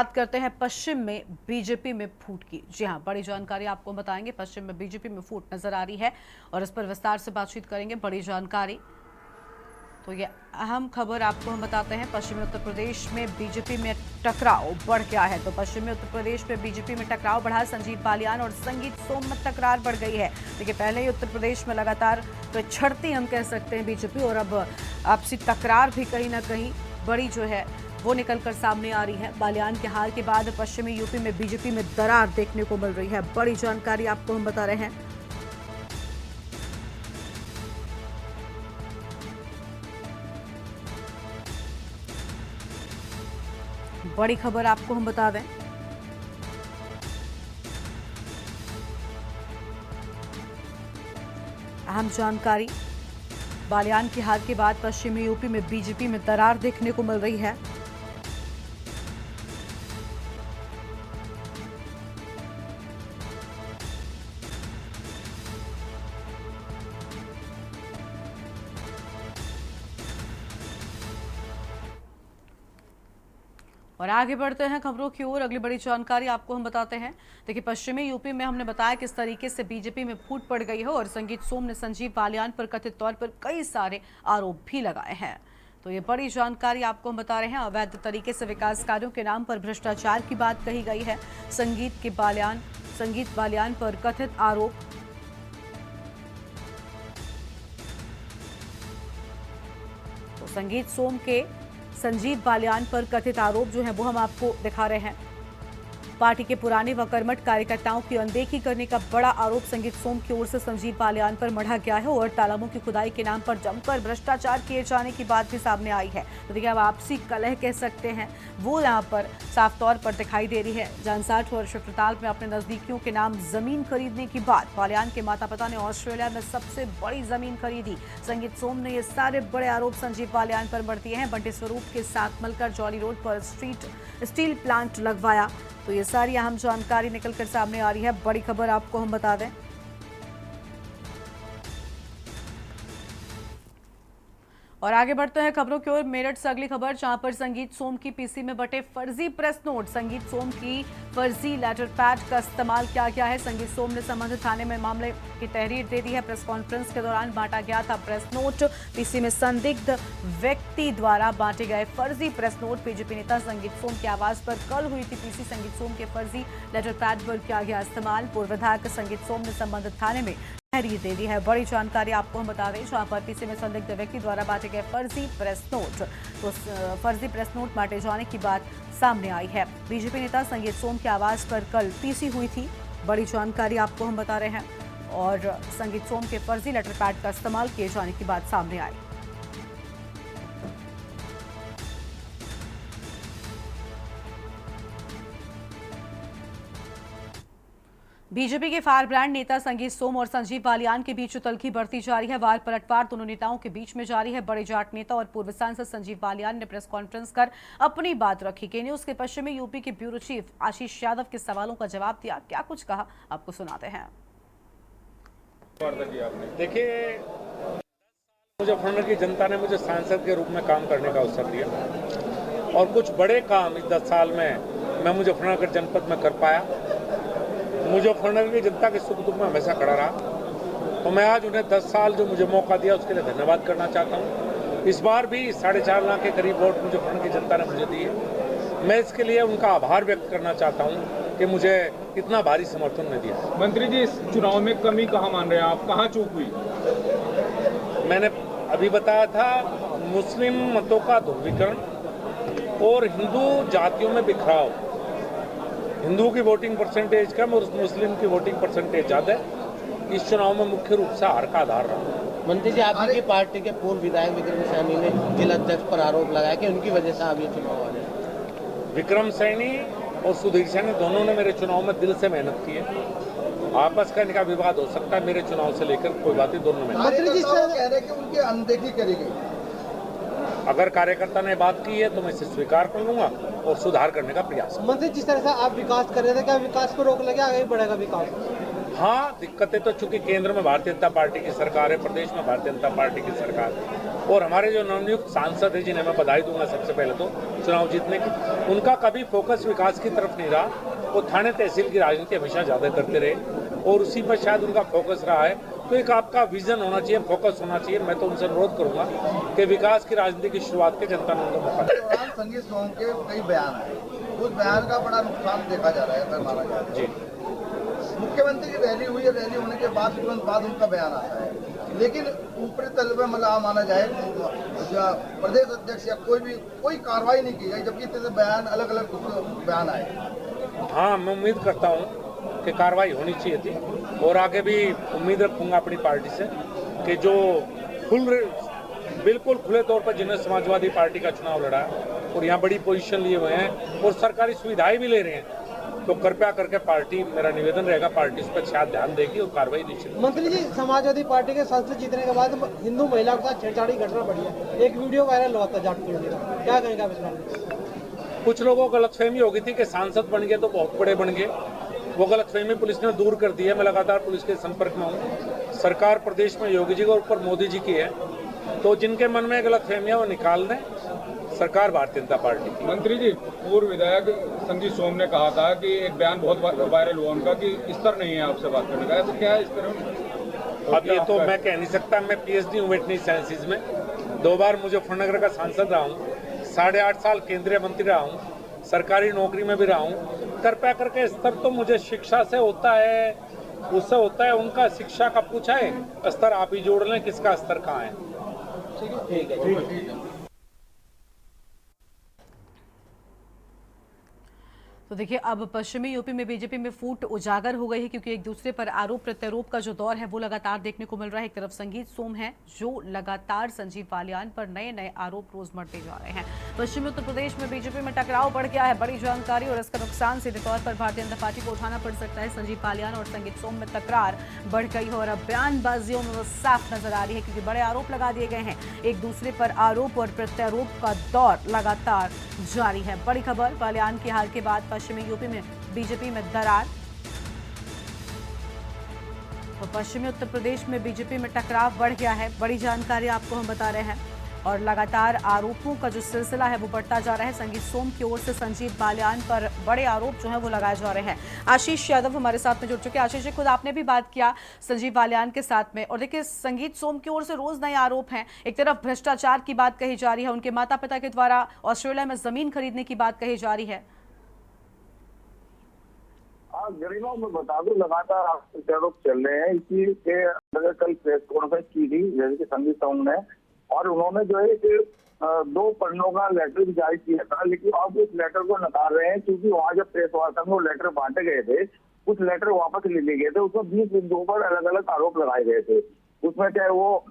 बात करते हैं पश्चिम में बीजेपी में फूट की। जी हां, बड़ी जानकारी आपको बताएंगे। पश्चिम में बीजेपी में फूट नजर आ रही है और इस पर विस्तार से बातचीत करेंगे। बड़ी जानकारी, तो ये अहम खबर आपको हम बताते हैं। पश्चिमी उत्तर प्रदेश में बीजेपी में टकराव बढ़ गया है। तो पश्चिमी उत्तर प्रदेश में बीजेपी में टकराव बढ़ा। संजीव बालियान और संगीत सोम में तकरार बढ़ गई है। देखिए, पहले ही उत्तर प्रदेश में लगातार पिछड़ती हम कह सकते हैं बीजेपी, और अब आपसी तकरार भी कहीं ना कहीं बड़ी जो है वो निकलकर सामने आ रही है। बालियान के हार के बाद पश्चिमी यूपी में बीजेपी में दरार देखने को मिल रही है। बड़ी जानकारी आपको हम बता रहे हैं। बड़ी खबर आपको हम बता दें, अहम जानकारी, बालियान की हार के बाद पश्चिमी यूपी में बीजेपी में दरार देखने को मिल रही है। और आगे बढ़ते हैं खबरों की ओर। अगली बड़ी जानकारी आपको हम बताते हैं। देखिए, पश्चिमी यूपी में हमने बताया किस तरीके से बीजेपी में फूट पड़ गई है और संगीत सोम ने संजीव बालियान पर कथित तौर पर कई सारे आरोप भी लगाए हैं। तो ये बड़ी जानकारी आपको हम बता रहे हैं। अवैध तरीके से विकास कार्यों के नाम पर भ्रष्टाचार की बात कही गई है। संगीत बालियान पर कथित आरोप। तो संगीत सोम के संजीव बालियान पर कथित आरोप जो है वो हम आपको दिखा रहे हैं। पार्टी के पुराने व कर्मठ कार्यकर्ताओं की अनदेखी करने का बड़ा आरोप संगीत सोम की ओर से संजीव बालियान पर मढ़ा गया है और तालाबों की खुदाई के नाम पर जमकर भ्रष्टाचार किए जाने की बात भी सामने आई है। तो देखिए, अब आपसी कलह कह सकते हैं वो यहाँ पर साफ तौर पर दिखाई दे रही है। जानसाठ और शिवप्रताल में अपने नजदीकियों के नाम जमीन खरीदने की बात। बालियान के माता पिता ने ऑस्ट्रेलिया में सबसे बड़ी जमीन खरीदी। संगीत सोम ने ये सारे बड़े आरोप संजीव बालियान पर मढ़ दिए हैं। बंटी स्वरूप के साथ मिलकर जॉली रोड पर स्टील प्लांट लगवाया। तो ये सारी अहम जानकारी निकलकर सामने आ रही है। बड़ी खबर आपको हम बता दें, और आगे बढ़ते हैं खबरों की ओर। मेरठ से अगली खबर, जहां पर संगीत सोम की पीसी में बटे फर्जी प्रेस नोट। संगीत सोम की फर्जी लेटर पैड का इस्तेमाल किया गया है। संगीत सोम ने संबंधित थाने में मामले की तहरीर दे दी है। प्रेस कॉन्फ्रेंस के दौरान बांटा गया था प्रेस नोट। पीसी में संदिग्ध व्यक्ति द्वारा बांटे गए फर्जी प्रेस नोट। बीजेपी नेता संगीत सोम के आवास पर कल हुई थी पीसी। संगीत सोम के फर्जी लेटर पैड पर किया गया इस्तेमाल। पूर्व विधायक संगीत सोम ने संबंधित थाने में तहरीर दे दी है। बड़ी जानकारी आपको हम बता दें, जहां पर पीसी में संदिग्ध व्यक्ति द्वारा बांटे गए फर्जी प्रेस नोट, तो फर्जी प्रेस नोट बांटे जाने की बात सामने आई है। बीजेपी नेता संगीत सोम के आवास पर कल पीसी हुई थी। बड़ी जानकारी आपको हम बता रहे हैं, और संगीत सोम के फर्जी लेटर पैड का इस्तेमाल किए जाने की बात सामने आई। बीजेपी के फायर ब्रांड नेता संगीत सोम और संजीव बालियान के बीच तल्खी बढ़ती जा रही है। वार पलटवार दोनों नेताओं के बीच में जारी है। बड़े जाट नेता और पूर्व सांसद संजीव बालियान ने प्रेस कॉन्फ्रेंस कर अपनी बात रखी। के न्यूज के पश्चिमी यूपी के ब्यूरो चीफ आशीष यादव के सवालों का जवाब दिया। क्या कुछ कहा, आपको सुनाते हैं। देखिए, मुजफ्फरनगर की जनता ने मुझे सांसद के रूप में काम करने का अवसर दिया और कुछ बड़े काम इस 10 साल में मैं मुजफ्फरनगर जनपद में कर पाया। मुजफ्फरनगर की जनता के सुख दुख में हमेशा खड़ा रहा। तो मैं आज उन्हें 10 साल जो मुझे मौका दिया उसके लिए धन्यवाद करना चाहता हूँ। इस बार भी 4.5 लाख के करीब वोट मुजफ्फरनगर की जनता ने मुझे दिए। मैं इसके लिए उनका आभार व्यक्त करना चाहता हूँ कि मुझे इतना भारी समर्थन उन्होंने दिया। मंत्री जी, इस चुनाव में कमी कहाँ मान रहे हैं आप, कहाँ चूक हुई? मैंने अभी बताया था, मुस्लिम मतों का ध्रुवीकरण और हिंदू जातियों में बिखराव। हिंदू की वोटिंग परसेंटेज कम और मुस्लिम की वोटिंग परसेंटेज ज़्यादा है। इस चुनाव में मुख्य रूप से हार का आधार रहा। मंत्री जी, आपकी पार्टी के पूर्व विधायक विक्रम सैनी ने जिला अध्यक्ष पर आरोप लगाया कि उनकी वजह से अब ये चुनाव आ रहे हैं। विक्रम सैनी और सुधीर सैनी दोनों ने मेरे चुनाव में दिल से मेहनत की है। आपस का इनका विवाद हो सकता है, मेरे चुनाव से लेकर कोई बात नहीं, दोनों में। मंत्री जी कह रहे हैं कि उनकी अनदेखी करी गई। अगर कार्यकर्ता ने बात की है तो मैं इसे स्वीकार कर लूंगा और सुधार करने का प्रयास करूंगा। मंत्री, जिस तरह से आप विकास कर रहे थे, क्या विकास पर रोक लगे, आगे बढ़ेगा विकास? हाँ, दिक्कतें तो चूंकि केंद्र में भारतीय जनता पार्टी की सरकार है, प्रदेश में भारतीय जनता पार्टी की सरकार है, और हमारे जो नवनियुक्त सांसद हैं, जिन्हें मैं बधाई दूंगा सबसे पहले तो चुनाव जीतने की, उनका कभी फोकस विकास की तरफ नहीं रहा। वो थाने तहसील की राजनीति हमेशा ज़्यादा करते रहे और उसी पर शायद उनका फोकस रहा है। तो एक आपका विजन होना चाहिए, फोकस होना चाहिए। मैं तो उनसे अनुरोध करूंगा कि विकास की राजनीति की शुरुआत के जनता ने उनको मौका दिया। संगीत सोम के कई बयान आए, उस बयान का बड़ा नुकसान देखा जा रहा है, अगर माना जाए जी, मुख्यमंत्री की रैली हुई है, रैली होने के बाद तुरंत बाद उनका बयान आता है, लेकिन ऊपरी तल पे मतलब माना जाए प्रदेश अध्यक्ष या कोई कार्रवाई नहीं की गई, जबकि इतने बयान अलग अलग बयान आए। हाँ, मैं उम्मीद करता हूँ कि कार्रवाई होनी चाहिए थी और आगे भी उम्मीद रखूंगा अपनी पार्टी से कि जो बिल्कुल खुले तौर पर जिन्होंने समाजवादी पार्टी का चुनाव लड़ा और यहाँ बड़ी पोजीशन लिए हुए हैं और सरकारी सुविधाएं भी ले रहे हैं, तो कृपया करके पार्टी, मेरा निवेदन रहेगा, पार्टी इस पर शायद ध्यान देगी और कार्रवाई निश्चित। मंत्री जी, समाजवादी पार्टी के सांसद जीतने के बाद हिंदू महिला के साथ छेड़छाड़ी घटना बढ़ी है, एक वीडियो वायरल हुआ था जाट का, क्या कहेंगे आप इस बारे में? कुछ लोगों को गलतफहमी हो गई थी कि सांसद बन गए तो बहुत बड़े बन गए। वो गलतफहमी पुलिस ने दूर कर दी है। मैं लगातार पुलिस के संपर्क में हूँ। सरकार प्रदेश में योगी जी के ऊपर मोदी जी की है, तो जिनके मन में गलतफहमियां वो निकाल दें। सरकार भारतीय जनता पार्टी की। मंत्री जी, पूर्व विधायक संजीत सोम ने कहा था कि एक बयान बहुत वायरल हुआ उनका कि स्तर नहीं है आपसे बात करने का, ऐसा क्या है इस तरह? अब ये तो मैं कह नहीं सकता। मैं PhD हूँ वेटनरी साइंसेज में, 2 बार मुजफ्फरनगर का सांसद रहा हूँ, 8.5 साल केंद्रीय मंत्री रहा हूँ, सरकारी नौकरी में भी रहा हूँ। कृपया करके स्तर तो मुझे शिक्षा से होता है, उससे होता है। उनका शिक्षा का पूछा है, स्तर आप ही जोड़ लें, किसका स्तर कहाँ है। ठीक है। तो देखिए, अब पश्चिमी यूपी में बीजेपी में फूट उजागर हो गई है, क्योंकि एक दूसरे पर आरोप प्रत्यारोप का जो दौर है वो लगातार देखने को मिल रहा है। एक तरफ संगीत सोम है जो लगातार संजीव बालियान पर नए नए आरोप रोज मरते जा रहे हैं। पश्चिमी उत्तर प्रदेश में बीजेपी में टकराव बढ़ गया है, बड़ी जानकारी, और इसका नुकसान सीधे तौर पर भारतीय जनता पार्टी को उठाना पड़ सकता है। संजीव बालियान और संगीत सोम में तकरार बढ़ गई है और अब बयानबाजियों में वो साफ नजर आ रही है, क्योंकि बड़े आरोप लगा दिए गए हैं। एक दूसरे पर आरोप और प्रत्यारोप का दौर लगातार जारी है। बड़ी खबर, बालियान की हार के बाद पश्चिमी यूपी में बीजेपी में दरार और पश्चिमी उत्तर प्रदेश में बीजेपी में टकराव बढ़ गया है। बड़ी जानकारी आपको हम बता रहे हैं और लगातार आरोपों का जो सिलसिला है वो बढ़ता जा रहा है। संगीत सोम की ओर से संजीव बालियान पर बड़े आरोप जो है वो लगाए जा रहे हैं। आशीष यादव हमारे साथ में जुड़ चुके हैं। आशीष जी, खुद आपने भी बात किया संजीव बालियान के साथ में, और देखिए संगीत सोम की ओर से रोज नए आरोप हैं। एक तरफ भ्रष्टाचार की बात कही जा रही है, उनके माता पिता के द्वारा ऑस्ट्रेलिया में जमीन खरीदने की बात कही जा रही है। गरिमा, मैं बता दूं, लगातार आरोप चल रहे हैं। इसी के अंदर कल प्रेस कॉन्फ्रेंस की थी जैसे कि संगीत सोम ने, और उन्होंने जो है कि 2 पन्नों का लेटर भी जारी किया था, लेकिन अब उस लेटर को नकार रहे हैं, क्योंकि वहाँ जब प्रेस वार्ता में वो लेटर बांटे गए थे, कुछ लेटर वापस ले लिए गए थे। उसमें 20 बिंदुओं पर अलग अलग आरोप लगाए गए थे। उसमें चाहे वो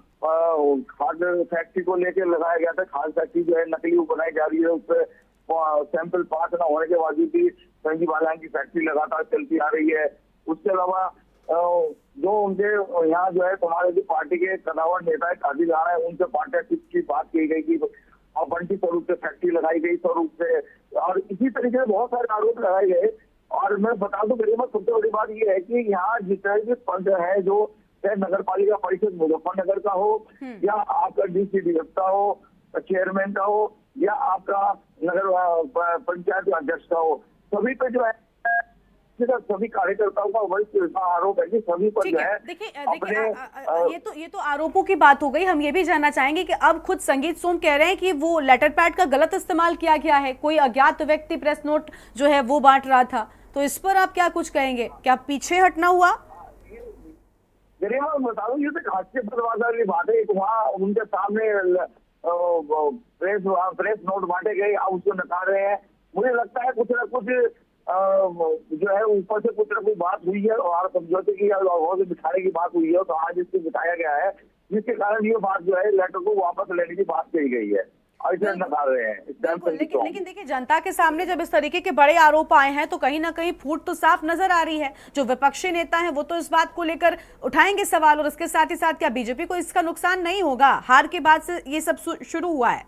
खाद फैक्ट्री को लेकर लगाया गया था, खाद फैक्ट्री जो है नकली बनाई जा रही है, उस पर सैंपल पास न होने के बावजूद भी संजीव बालियान की फैक्ट्री लगातार चलती आ रही है। उसके अलावा जो उनके यहाँ जो है हमारे जो पार्टी के कदावर नेता है काजीदार है, उनसे पार्टनरशिप की बात की गई कि बंटी स्वरूप से फैक्ट्री लगाई गई स्वरूप से, और इसी तरीके से बहुत सारे आरोप लगाए गए। और मैं बता दूं गरिमा, सबसे बड़ी बात यह है कि यहाँ जितने भी पद है, जो चाहे नगर पालिका परिषद मुजफ्फरनगर का हो या आपका DCDF का हो, चेयरमैन का हो, या आपका नगर पंचायत अध्यक्ष का हो, सभी पे जो है सभी कार्यकर्ताओं का वरिष्ठ आरोप है कि सभी पर जो है। देखिए ये तो आरोपों की बात हो गई। हम ये भी जानना चाहेंगे कि अब खुद संगीत सोम कह रहे हैं कि वो लेटर पैड का गलत इस्तेमाल किया गया है, कोई अज्ञात व्यक्ति प्रेस नोट जो है वो बांट रहा था, तो इस पर आप क्या कुछ कहेंगे? क्या पीछे हटना हुआ? गरिमा, बता दूं, ये तो हास्यास्पद वाली बात है। वहाँ उनके सामने प्रेस नोट बांटे गए, अब उसको नकार रहे हैं। मुझे लगता है कुछ न कुछ जो है ऊपर से कुछ न कुछ बात हुई है और समझौते की और बिठाने की बात हुई है, तो आज इसको बिठाया गया है, जिसके कारण ये बात जो है लेटर को वापस लेने की बात कही गई है। लेकिन देखिए, जनता के सामने जब इस तरीके के बड़े आरोप आए हैं तो कहीं ना कहीं फूट तो साफ नजर आ रही है। जो विपक्षी नेता हैं वो तो इस बात को लेकर उठाएंगे सवाल, और इसके साथ ही साथ क्या बीजेपी को इसका नुकसान नहीं होगा? हार के बाद से ये सब शुरू हुआ है।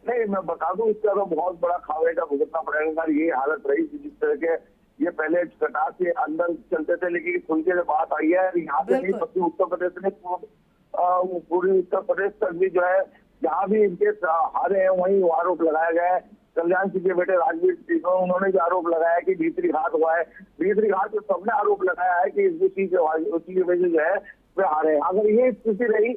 नहीं, मैं बता दूं, इसका तो बहुत बड़ा खावेगा भुगतना पड़ेगा। ये हालत रही जिस तरह के ये पहले कटार से अंदर चलते थे, लेकिन खुल के बात आई है यहाँ पे नहीं, पश्चिम उत्तर प्रदेश ने पूरी उत्तर प्रदेश तक भी जो है जहाँ भी इनके हारे हैं वहीं आरोप लगाया गया है। कल्याण सिंह के बेटे राजवीर सिंह उन्होंने भी आरोप लगाया कि भीतरी घात हुआ है। भीतरी घात तो सबने आरोप लगाया है कि उसी की वजह जो है वे हारे। अगर ये स्थिति रही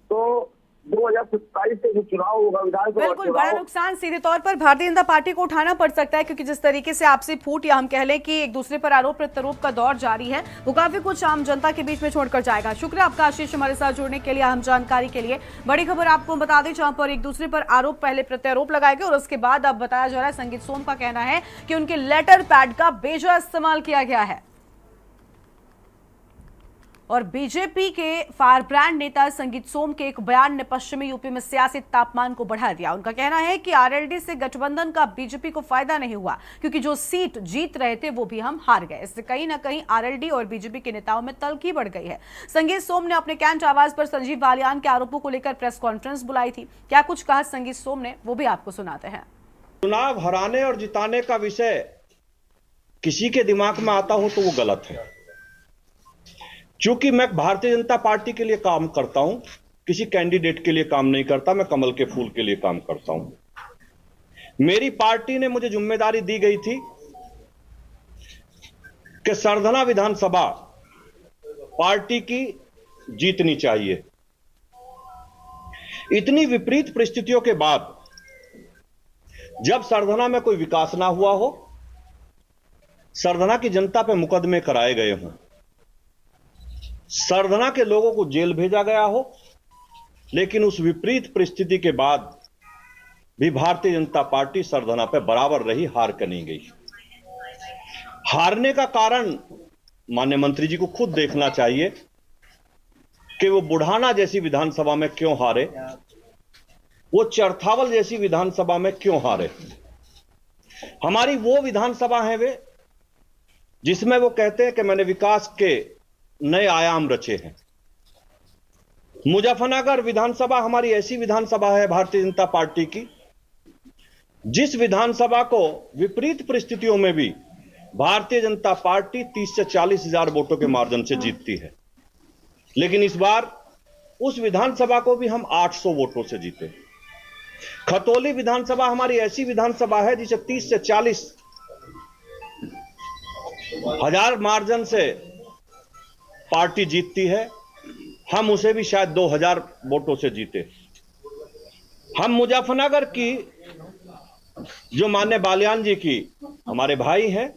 तो 2027 से जो चुनाव होगा विधानसभा बिल्कुल बड़ा नुकसान सीधे तौर पर भारतीय जनता पार्टी को उठाना पड़ सकता है, क्योंकि जिस तरीके से आपसी फूट या हम कह लें कि एक दूसरे पर आरोप प्रत्यारोप का दौर जारी है, वो काफी कुछ आम जनता के बीच में छोड़कर जाएगा। शुक्रिया आपका आशीष हमारे साथ जुड़ने के लिए, अहम जानकारी के लिए। बड़ी खबर आपको बता दें जहां पर एक दूसरे पर आरोप पहले प्रत्यारोप लगाए गए और उसके बाद अब बताया जा रहा है संगीत सोम का कहना है कि उनके लेटर पैड का बेजा इस्तेमाल किया गया है। और बीजेपी के फायर ब्रांड नेता संगीत सोम के एक बयान ने पश्चिमी यूपी में सियासी तापमान को बढ़ा दिया। उनका कहना है कि आरएलडी से गठबंधन का बीजेपी को फायदा नहीं हुआ, क्योंकि जो सीट जीत रहे थे वो भी हम हार गए। इससे कहीं ना कहीं आरएलडी और बीजेपी के नेताओं में तल्खी बढ़ गई है। संगीत सोम ने अपने कैंट आवाज पर संजीव बालियान के आरोपों को लेकर प्रेस कॉन्फ्रेंस बुलाई थी। क्या कुछ कहा संगीत सोम ने, वो भी आपको सुनाते हैं। चुनाव हराने और जिताने का विषय किसी के दिमाग में आता हो तो वो गलत है। चूंकि मैं भारतीय जनता पार्टी के लिए काम करता हूं, किसी कैंडिडेट के लिए काम नहीं करता, मैं कमल के फूल के लिए काम करता हूं। मेरी पार्टी ने मुझे जिम्मेदारी दी गई थी कि सरधना विधानसभा पार्टी की जीतनी चाहिए। इतनी विपरीत परिस्थितियों के बाद जब सरधना में कोई विकास ना हुआ हो, सरधना की जनता पे मुकदमे कराए गए हों, सरधना के लोगों को जेल भेजा गया हो, लेकिन उस विपरीत परिस्थिति के बाद भी भारतीय जनता पार्टी सरधना पे बराबर रही, हार कर नहीं गई। हारने का कारण माननीय मंत्री जी को खुद देखना चाहिए कि वो बुढ़ाना जैसी विधानसभा में क्यों हारे, वो चरथावल जैसी विधानसभा में क्यों हारे। हमारी वो विधानसभा है वे जिसमें वो कहते हैं कि मैंने विकास के नए आयाम रचे हैं। मुजफ्फरनगर विधानसभा हमारी ऐसी विधानसभा है भारतीय जनता पार्टी की, जिस विधानसभा को विपरीत परिस्थितियों में भी भारतीय जनता पार्टी 30 से 40 हजार वोटों के मार्जिन से जीतती है। लेकिन इस बार उस विधानसभा को भी हम 800 वोटों से जीते। खतौली विधानसभा हमारी ऐसी विधानसभा है जिसे 30 से 40 हजार मार्जिन से पार्टी जीतती है, हम उसे भी शायद 2000 वोटों से जीते। हम मुजफ्फरनगर की जो माननीय बालियान जी की हमारे भाई हैं,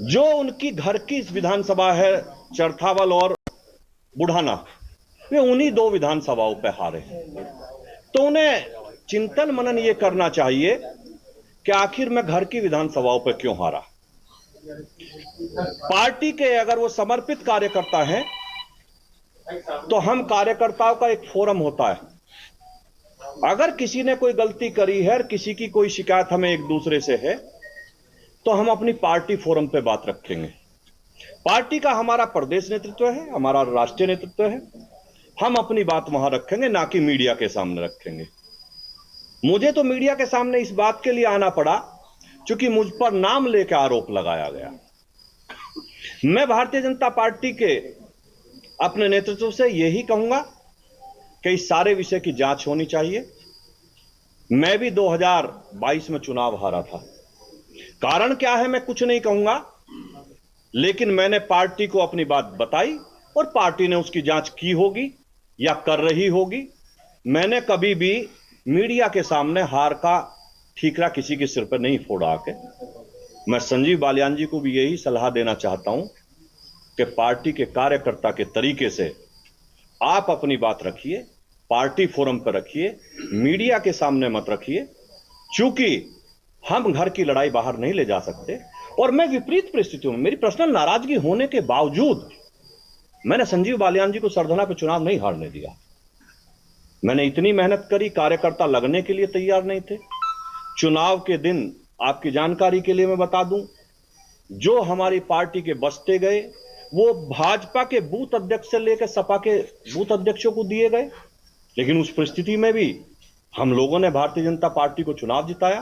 जो उनकी घर की विधानसभा है चरथावल और बुढ़ाना, वे उन्हीं दो विधानसभाओं पे हारे। तो उन्हें चिंतन मनन ये करना चाहिए कि आखिर मैं घर की विधानसभाओं पे क्यों हारा। पार्टी के अगर वो समर्पित कार्यकर्ता हैं तो हम कार्यकर्ताओं का एक फोरम होता है। अगर किसी ने कोई गलती करी है, किसी की कोई शिकायत हमें एक दूसरे से है, तो हम अपनी पार्टी फोरम पे बात रखेंगे। पार्टी का हमारा प्रदेश नेतृत्व है, हमारा राष्ट्रीय नेतृत्व है, हम अपनी बात वहां रखेंगे, ना कि मीडिया के सामने रखेंगे। मुझे तो मीडिया के सामने इस बात के लिए आना पड़ा क्योंकि मुझ पर नाम लेकर आरोप लगाया गया। मैं भारतीय जनता पार्टी के अपने नेतृत्व से यही कहूंगा कि इस सारे विषय की जांच होनी चाहिए। मैं भी 2022 में चुनाव हारा था। कारण क्या है मैं कुछ नहीं कहूंगा, लेकिन मैंने पार्टी को अपनी बात बताई और पार्टी ने उसकी जांच की होगी या कर रही होगी। मैंने कभी भी मीडिया के सामने हार का ठीकरा किसी के सिर पर नहीं फोड़ा आके। मैं संजीव बालियान जी को भी यही सलाह देना चाहता हूं कि पार्टी के कार्यकर्ता के तरीके से आप अपनी बात रखिए, पार्टी फोरम पर रखिए, मीडिया के सामने मत रखिए, चूंकि हम घर की लड़ाई बाहर नहीं ले जा सकते। और मैं विपरीत परिस्थितियों में, मेरी पर्सनल नाराजगी होने के बावजूद, मैंने संजीव बालियान जी को सरधना पर चुनाव नहीं हारने दिया। मैंने इतनी मेहनत करी, कार्यकर्ता लगने के लिए तैयार नहीं थे। चुनाव के दिन आपकी जानकारी के लिए मैं बता दूं, जो हमारी पार्टी के बचते गए वो भाजपा के बूथ अध्यक्ष से लेकर सपा के बूथ अध्यक्षों को दिए गए। लेकिन उस परिस्थिति में भी हम लोगों ने भारतीय जनता पार्टी को चुनाव जिताया।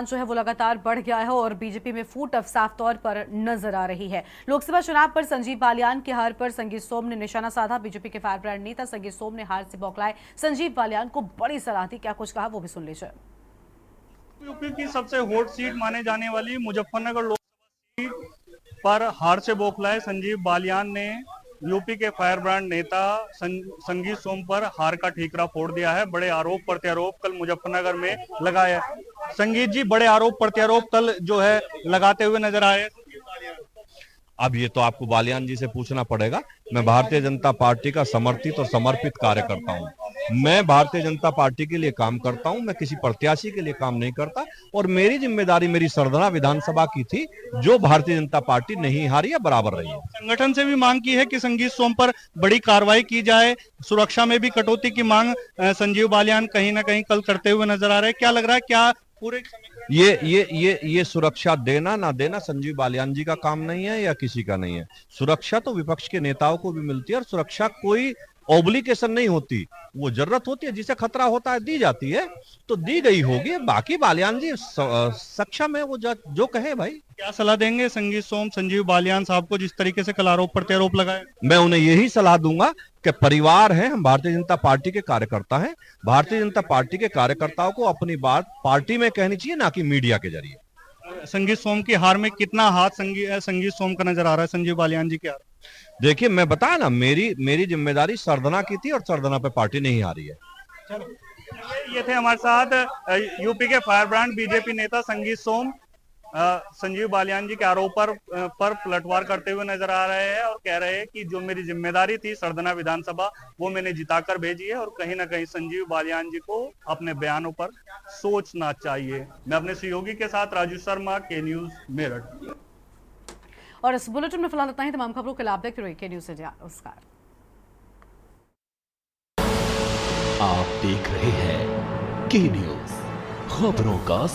जो है वो लगातार बढ़ गया है और बीजेपी में फूट अब साफ तौर पर नजर आ रही है। लोकसभा चुनाव पर संजीव बालियान की हार पर संगीत सोम ने निशाना साधा। बीजेपी के फायर ब्रांड नेता संगीत सोम ने हार से बौखलाए संजीव बालियान को बड़ी सलाह दी। क्या कुछ कहा वो भी सुन लीजिए। यूपी की सबसे हॉट सीट माने जाने वाली मुजफ्फरनगर लोकसभा सीट पर हार से बौखलाए संजीव बालियान ने यूपी के फायर ब्रांड नेता संगीत सोम पर हार का ठीकरा फोड़ दिया है। बड़े आरोप प्रत्यारोप कल मुजफ्फरनगर में लगाए। संगीत जी, बड़े आरोप प्रत्यारोप कल जो है लगाते हुए नजर आए। अब ये तो आपको बालियान जी से पूछना पड़ेगा। मैं भारतीय जनता पार्टी का समर्थित और समर्पित कार्यकर्ता हूं। मैं भारतीय जनता पार्टी के लिए काम करता हूं, मैं किसी प्रत्याशी के लिए काम नहीं करता। और मेरी जिम्मेदारी मेरी सरदना विधानसभा की थी, जो भारतीय जनता पार्टी नहीं हारी है, बराबर रही है। संगठन से भी मांग की है कि संगीत सोम पर बड़ी कार्रवाई की जाए। सुरक्षा में भी कटौती की मांग संजीव बालियान कहीं ना कहीं कल करते हुए नजर आ रहे हैं। क्या लग रहा है, क्या पूरे ये सुरक्षा देना ना देना संजीव बालियान जी का काम नहीं है या किसी का नहीं है। सुरक्षा तो विपक्ष के नेताओं को भी मिलती है और सुरक्षा कोई ऑब्लिगेशन नहीं होती, वो जरूरत होती है, जिसे खतरा होता है दी जाती है, तो दी गई होगी। बाकी बालियान जी सक्षम है, वो जो कहे भाई। क्या सलाह देंगे संगीत सोम संजीव बालियान साहब को, जिस तरीके से कल आरोप प्रत्यारोप लगाए? मैं उन्हें यही सलाह दूंगा कि परिवार है, हम भारतीय जनता पार्टी के कार्यकर्ता हैं। भारतीय जनता पार्टी के कार्यकर्ताओं को अपनी बात पार्टी में कहनी चाहिए, ना कि मीडिया के जरिए। संगीत सोम की हार में कितना हाथ संगीत सोम का नजर आ रहा है संजीव बालियान जी की हार? देखिए, मैं बताया ना, मेरी जिम्मेदारी सरदना की थी और सरदना पे पार्टी नहीं हारी है। ये थे हमारे साथ यूपी के फायर ब्रांड बीजेपी नेता संगीत सोम संजीव बालियान जी के आरोप पर पलटवार करते हुए नजर आ रहे हैं और कह रहे हैं कि जो मेरी जिम्मेदारी थी सरदना विधानसभा, वो मैंने जिताकर भेजी है और कहीं ना कहीं संजीव बालियान जी को अपने बयानों पर सोचना चाहिए। मैं अपने सहयोगी के साथ राजू शर्मा, के न्यूज मेरठ। और इस बुलेटिन में फिलहाल इतना ही। तमाम खबरों के लाभ देखते रहिए के न्यूज से। नमस्कार। आप देख रहे हैं के न्यूज, खबरों का